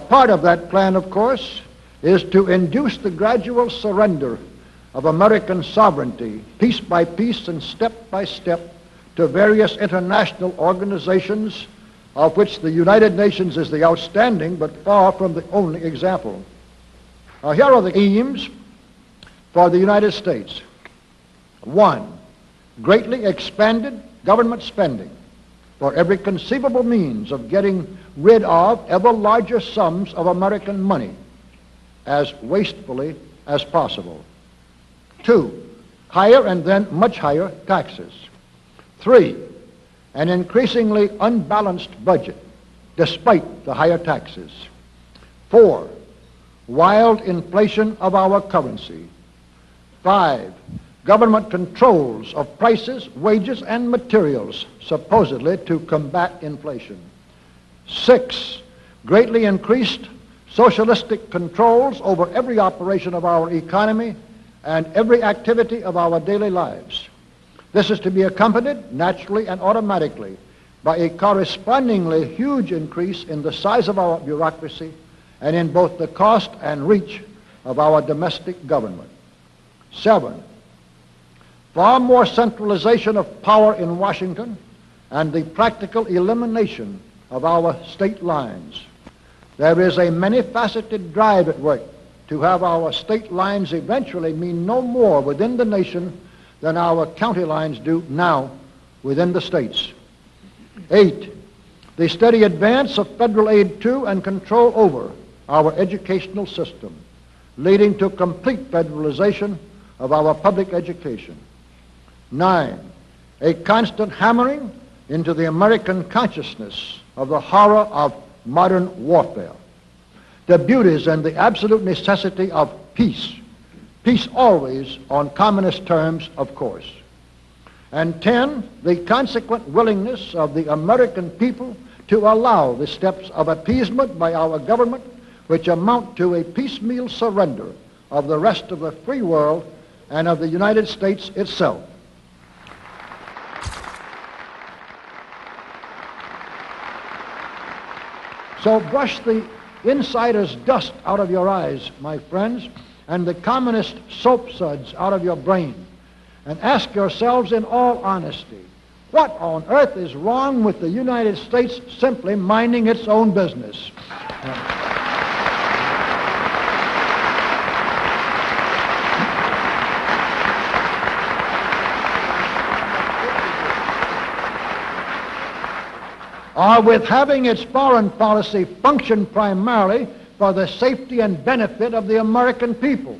part of that plan, of course, is to induce the gradual surrender of American sovereignty, piece by piece and step by step, to various international organizations, of which the United Nations is the outstanding but far from the only example. Here are the aims for the United States. 1, greatly expanded government spending for every conceivable means of getting rid of ever larger sums of American money as wastefully as possible. 2, higher and then much higher taxes. 3, an increasingly unbalanced budget despite the higher taxes. 4, wild inflation of our currency. 5, government controls of prices, wages, and materials, supposedly to combat inflation. 6, greatly increased socialistic controls over every operation of our economy and every activity of our daily lives. This is to be accompanied naturally and automatically by a correspondingly huge increase in the size of our bureaucracy and in both the cost and reach of our domestic government. 7, far more centralization of power in Washington and the practical elimination of our state lines. There is a many-faceted drive at work to have our state lines eventually mean no more within the nation than our county lines do now within the states. 8, the steady advance of federal aid to and control over our educational system, leading to complete federalization of our public education. 9, a constant hammering into the American consciousness of the horror of modern warfare, the beauties and the absolute necessity of peace, peace always on communist terms, of course. And 10, the consequent willingness of the American people to allow the steps of appeasement by our government which amount to a piecemeal surrender of the rest of the free world and of the United States itself. So brush the insider's dust out of your eyes, my friends, and the communist soap suds out of your brain, and ask yourselves in all honesty, what on earth is wrong with the United States simply minding its own business? Or with having its foreign policy function primarily for the safety and benefit of the American people.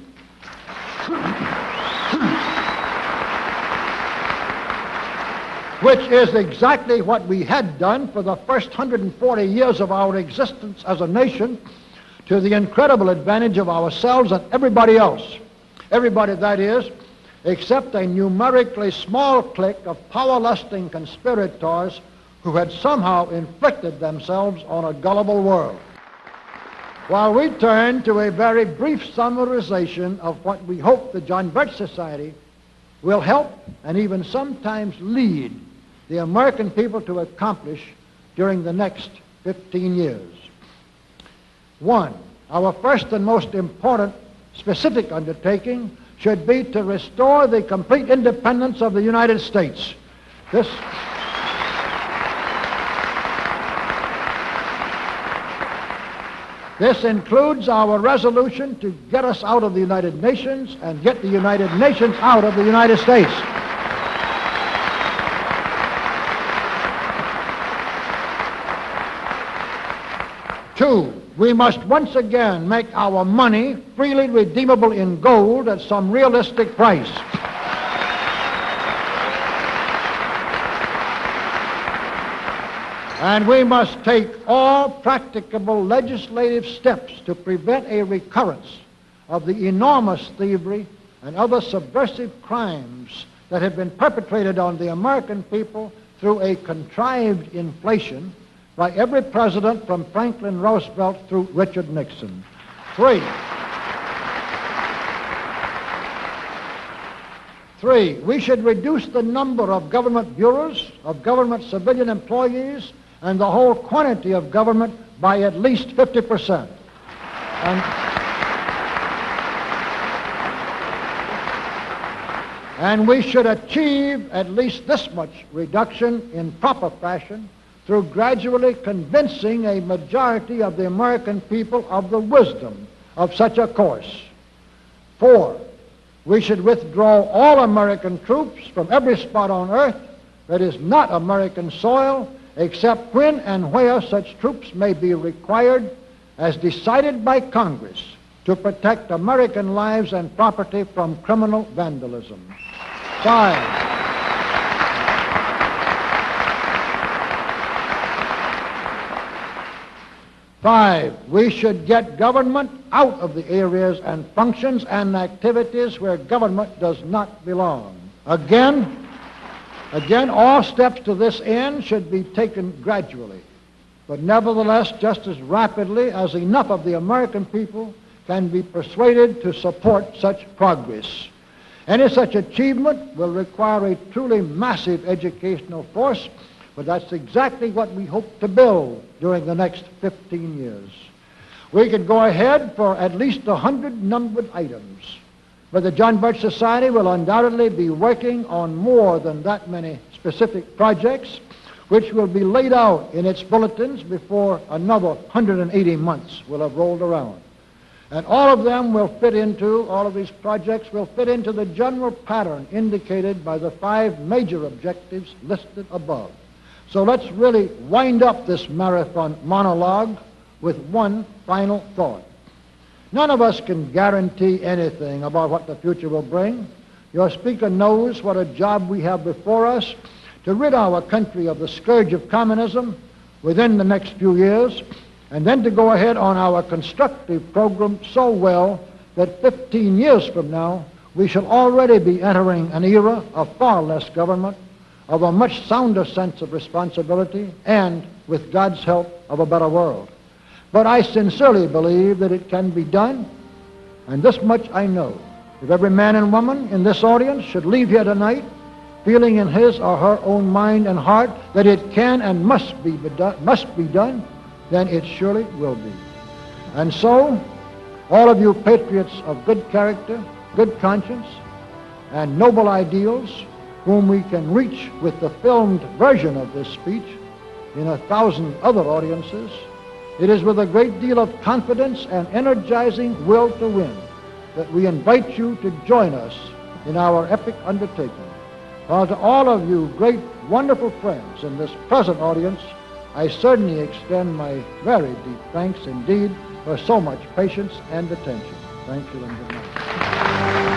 Which is exactly what we had done for the first 140 years of our existence as a nation, to the incredible advantage of ourselves and everybody else. Everybody, that is, except a numerically small clique of power-lusting conspirators who had somehow inflicted themselves on a gullible world. While we turn to a very brief summarization of what we hope the John Birch Society will help and even sometimes lead the American people to accomplish during the next 15 years. 1, our first and most important specific undertaking should be to restore the complete independence of the United States. This includes our resolution to get us out of the United Nations and get the United Nations out of the United States. 2, we must once again make our money freely redeemable in gold at some realistic price. And we must take all practicable legislative steps to prevent a recurrence of the enormous thievery and other subversive crimes that have been perpetrated on the American people through a contrived inflation by every president from Franklin Roosevelt through Richard Nixon. 3, we should reduce the number of government bureaus, of government civilian employees, and the whole quantity of government by at least 50%. And we should achieve at least this much reduction in proper fashion through gradually convincing a majority of the American people of the wisdom of such a course. 4, we should withdraw all American troops from every spot on earth that is not American soil, except when and where such troops may be required as decided by Congress to protect American lives and property from criminal vandalism. 5, we should get government out of the areas and functions and activities where government does not belong. Again, all steps to this end should be taken gradually, but nevertheless just as rapidly as enough of the American people can be persuaded to support such progress. Any such achievement will require a truly massive educational force, but that's exactly what we hope to build during the next 15 years. We could go ahead for at least 100 numbered items, but the John Birch Society will undoubtedly be working on more than that many specific projects, which will be laid out in its bulletins before another 180 months will have rolled around. And all of these projects will fit into the general pattern indicated by the 5 major objectives listed above. So let's really wind up this marathon monologue with one final thought. None of us can guarantee anything about what the future will bring. Your speaker knows what a job we have before us to rid our country of the scourge of communism within the next few years, and then to go ahead on our constructive program so well that 15 years from now we shall already be entering an era of far less government, of a much sounder sense of responsibility, and, with God's help, of a better world. But I sincerely believe that it can be done, and this much I know. If every man and woman in this audience should leave here tonight feeling in his or her own mind and heart that it can and must be done, then it surely will be. And so, all of you patriots of good character, good conscience, and noble ideals, whom we can reach with the filmed version of this speech in 1,000 other audiences, it is with a great deal of confidence and energizing will to win that we invite you to join us in our epic undertaking. While to all of you great, wonderful friends in this present audience, I certainly extend my very deep thanks indeed for so much patience and attention. Thank you and good night.